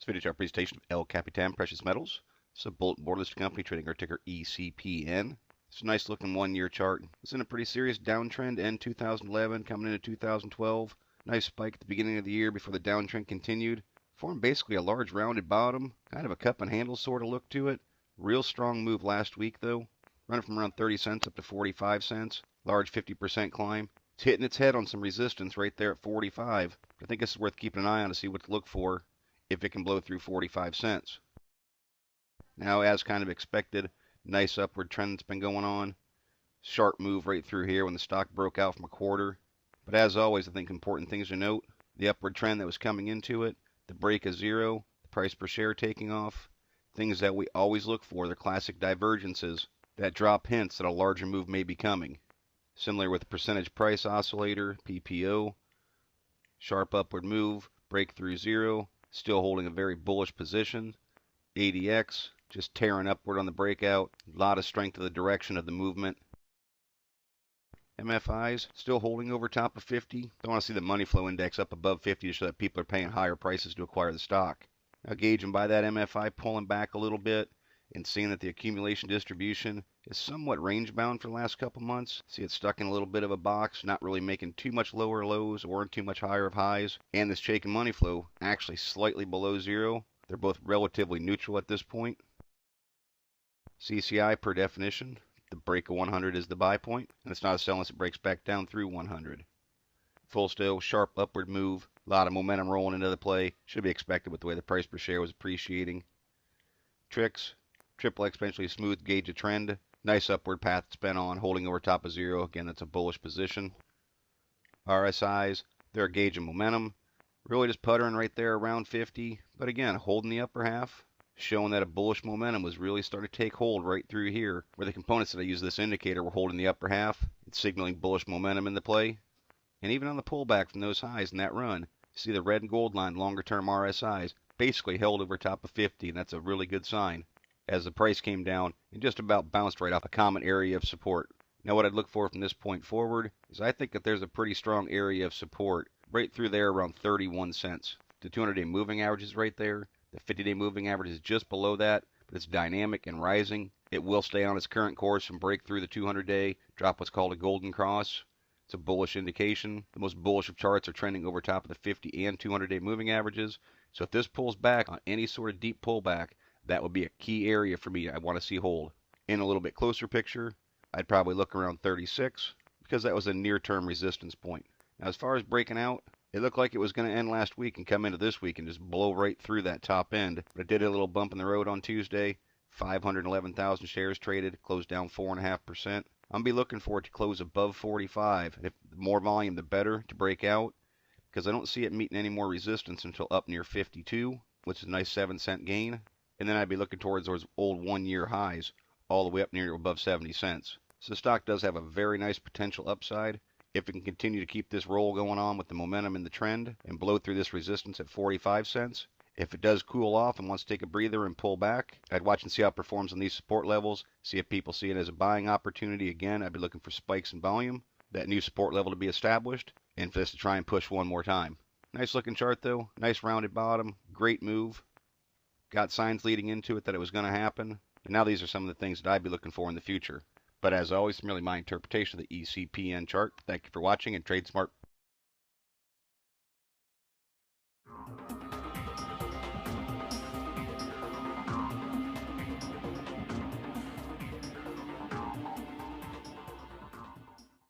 This video is our presentation of El Capitan Precious Metals. It's a bulletin board listed company trading our ticker ECPN. It's a nice looking 1-year chart. It's in a pretty serious downtrend in 2011, coming into 2012. Nice spike at the beginning of the year before the downtrend continued. Formed basically a large rounded bottom, kind of a cup and handle sort of look to it. Real strong move last week though. Running from around 30 cents up to 45 cents. Large 50% climb. It's hitting its head on some resistance right there at 45. I think this is worth keeping an eye on to see what to look for if it can blow through 45 cents. Now, as kind of expected, nice upward trend that's been going on. Sharp move right through here when the stock broke out from a quarter. But as always, I think important things to note. The upward trend that was coming into it, the break of zero, the price per share taking off. Things that we always look for, the classic divergences that drop hints that a larger move may be coming. Similar with the percentage price oscillator, PPO. Sharp upward move, break through zero. Still holding a very bullish position. ADX just tearing upward on the breakout. A lot of strength of the direction of the movement. MFIs still holding over top of 50. Don't want to see the money flow index up above 50 to show that people are paying higher prices to acquire the stock. Now gauging by that MFI pulling back a little bit and seeing that the accumulation distribution is somewhat range bound for the last couple months. See it stuck in a little bit of a box, not really making too much lower lows or too much higher of highs. And this shake and money flow actually slightly below zero. They're both relatively neutral at this point. CCI per definition, the break of 100 is the buy point, and it's not a sell unless it breaks back down through 100. Full still, sharp upward move, a lot of momentum rolling into the play. Should be expected with the way the price per share was appreciating. Tricks, triple exponentially smooth gauge of trend. Nice upward path it's been on, holding over top of zero. Again, that's a bullish position. RSIs, they're a gauge of momentum. Really just puttering right there around 50. But again, holding the upper half, showing that a bullish momentum was really starting to take hold right through here. Where the components that I use this indicator were holding the upper half. It's signaling bullish momentum in the play. And even on the pullback from those highs in that run, see the red and gold line longer term RSIs basically held over top of 50, and that's a really good sign. As the price came down and just about bounced right off a common area of support. Now what I'd look for from this point forward is I think that there's a pretty strong area of support right through there around 31 cents. The 200-day moving average is right there. The 50-day moving average is just below that, but it's dynamic and rising. It will stay on its current course and break through the 200-day, drop what's called a golden cross. It's a bullish indication. The most bullish of charts are trending over top of the 50 and 200-day moving averages. So if this pulls back on any sort of deep pullback, that would be a key area for me I want to see hold. In a little bit closer picture, I'd probably look around 36 because that was a near-term resistance point. Now as far as breaking out, it looked like it was going to end last week and come into this week and just blow right through that top end. But it did a little bump in the road on Tuesday. 511,000 shares traded, closed down 4.5%. I'm going to be looking for it to close above 45. If the more volume, the better to break out, because I don't see it meeting any more resistance until up near 52, which is a nice 7-cent gain. And then I'd be looking towards those old 1-year highs all the way up near above 70 cents. So the stock does have a very nice potential upside if it can continue to keep this roll going on with the momentum in the trend and blow through this resistance at 45 cents. If it does cool off and wants to take a breather and pull back, I'd watch and see how it performs on these support levels, see if people see it as a buying opportunity. Again, I'd be looking for spikes in volume, that new support level to be established, and for this to try and push one more time. Nice looking chart though, nice rounded bottom, great move. Got signs leading into it that it was going to happen. And now these are some of the things that I'd be looking for in the future. But as always, merely my interpretation of the ECPN chart. Thank you for watching and trade smart.